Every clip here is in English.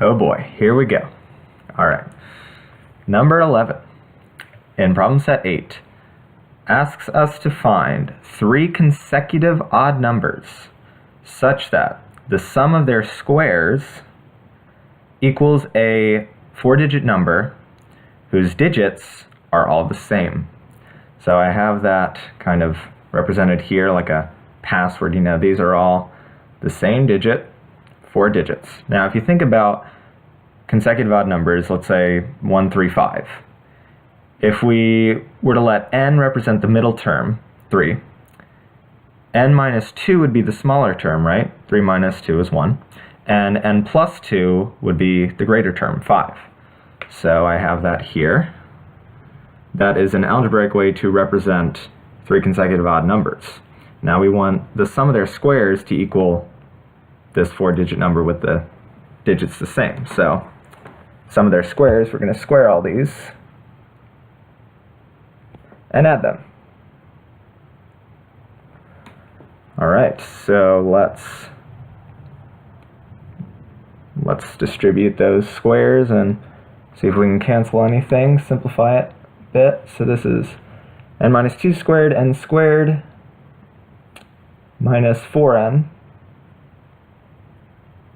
Oh boy, here we go. All right. Number 11 in problem set 8 asks us to find 3 consecutive odd numbers such that the sum of their squares equals a 4-digit number whose digits are all the same. So I have that kind of represented here like a password. You know, these are all the same digit, 4 digits. Now, if you think about consecutive odd numbers, let's say 1, 3, 5. If we were to let n represent the middle term, 3, n minus 2 would be the smaller term, right? 3 minus 2 is 1. And n plus 2 would be the greater term, 5. So I have that here. That is an algebraic way to represent 3 consecutive odd numbers. Now we want the sum of their squares to equal this 4-digit number with the digits the same. So sum of their squares, we're going to square all these and add them. Alright, so let's distribute those squares and see if we can cancel anything, simplify it a bit. So this is n minus 2 squared, n squared, minus 4n,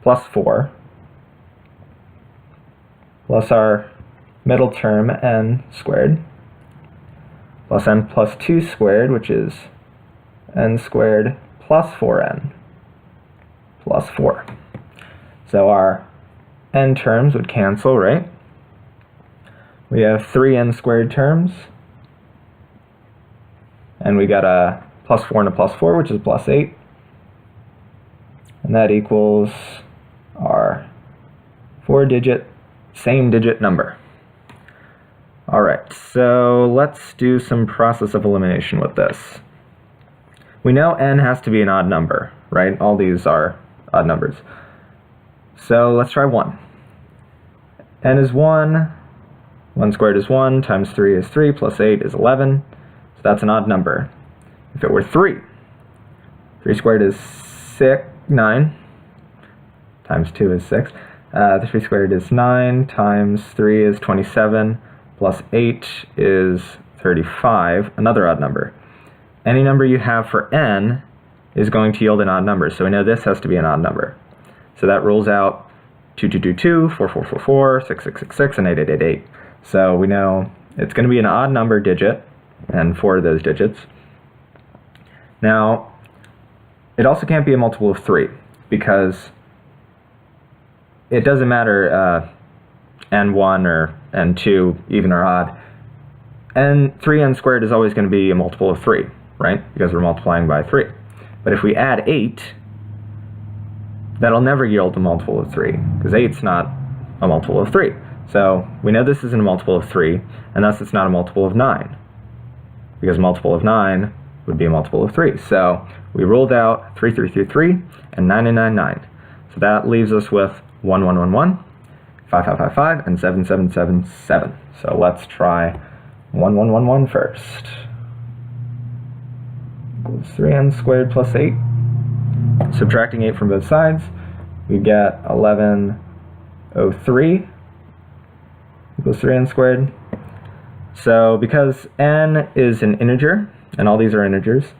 plus 4, plus our middle term, n squared, plus n plus 2 squared, which is n squared plus 4n, plus 4. So our n terms would cancel, right? We have 3n squared terms, and we got a plus 4 and a plus 4, which is plus 8. And that equals our 4-digit, same-digit number. All right, so let's do some process of elimination with this. We know n has to be an odd number, right? All these are odd numbers. So let's try 1. N is 1. 1 squared is 1, times 3 is 3, plus 8 is 11. So that's an odd number. If it were 3, 3 squared is 9, times 2 is 6. 3 squared is 9, times 3 is 27, plus 8 is 35, another odd number. Any number you have for n is going to yield an odd number, so we know this has to be an odd number. So that rules out 2, 2, 2, 2, 4, 4, 4, 4, 6, 6, 6, 6, and 8, 8, 8, 8. So we know it's going to be an odd number digit, and 4 of those digits. Now, it also can't be a multiple of 3, because it doesn't matter n1 or n2, even or odd. 3n squared is always going to be a multiple of 3, right? Because we're multiplying by 3. But if we add 8, that'll never yield a multiple of 3, because 8's not a multiple of 3. So we know this isn't a multiple of 3, and thus it's not a multiple of 9, because a multiple of 9 would be a multiple of 3. So we ruled out 3, 3, 3, 3, and 9, 9, 9, 9. So that leaves us with 1, 1, 1, 1, 5, 5, 5, 5, and 7, 7, 7, 7. So let's try 1, 1, 1, 1 first. Equals 3n squared plus 8. Subtracting 8 from both sides, we get 1103 equals 3n squared. So because n is an integer, and all these are integers,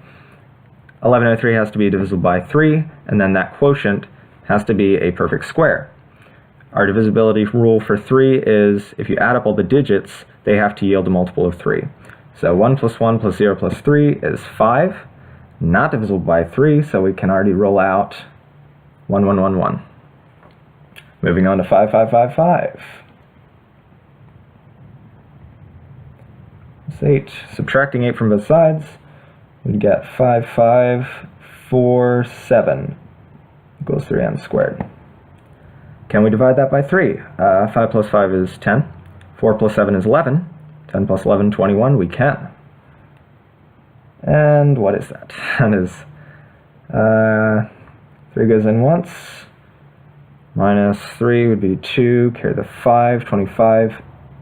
1103 has to be divisible by 3, and then that quotient has to be a perfect square. Our divisibility rule for 3 is if you add up all the digits, they have to yield a multiple of 3. So 1 plus 1 plus 0 plus 3 is 5, not divisible by 3, so we can already roll out 1, 1, 1, 1. Moving on to 5, 5, 5, 5. That's 8. Subtracting 8 from both sides, we get 5, 5, 4, 7 equals 3n squared. Can we divide that by 3? 5 plus 5 is 10. 4 plus 7 is 11. 10 plus 11, 21. We can. And what is that? That is 3 goes in once. Minus 3 would be 2. Carry the 5. 25.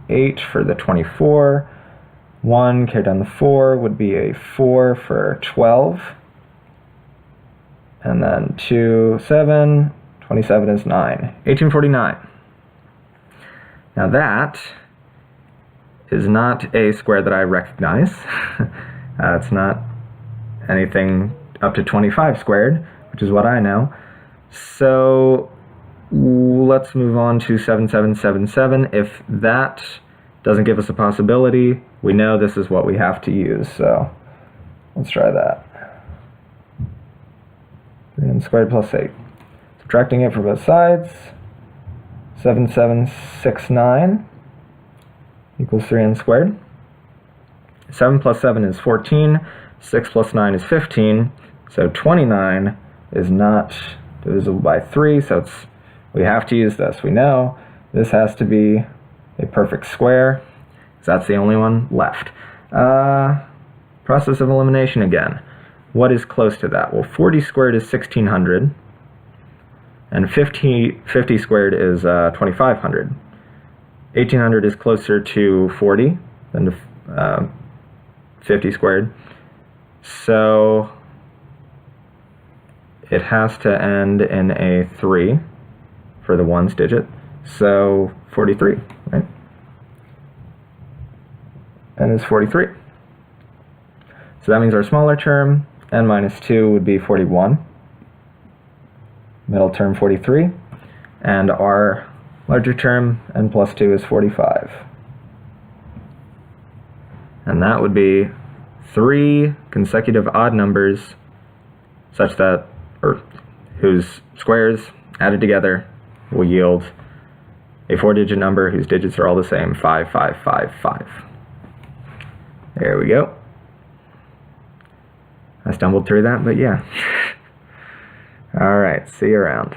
8 for the 24. 1 carry down the 4 would be a 4 for 12. And then 2, 7. 27 is 9. 1849. Now that is not a square that I recognize. It's not anything up to 25 squared, which is what I know. So let's move on to 7777. If that doesn't give us a possibility, we know this is what we have to use. So let's try that. 3n squared plus 8. Subtracting it from both sides. 7769 equals 3n squared. 7 plus 7 is 14. 6 plus 9 is 15. So 29 is not divisible by 3, so we have to use this. We know this has to be a perfect square, because that's the only one left. Process of elimination again. What is close to that? Well, 40 squared is 1600, and 50 squared is 2500. 1800 is closer to 40 than to 50 squared. So it has to end in a 3 for the ones digit. So 43, right? N is 43. So that means our smaller term, n minus 2, would be 41. Middle term, 43. And our larger term, n plus 2, is 45. And that would be 3 consecutive odd numbers such that, or whose squares added together will yield a 4-digit number whose digits are all the same, 5555. There we go. I stumbled through that, but yeah. All right, see you around.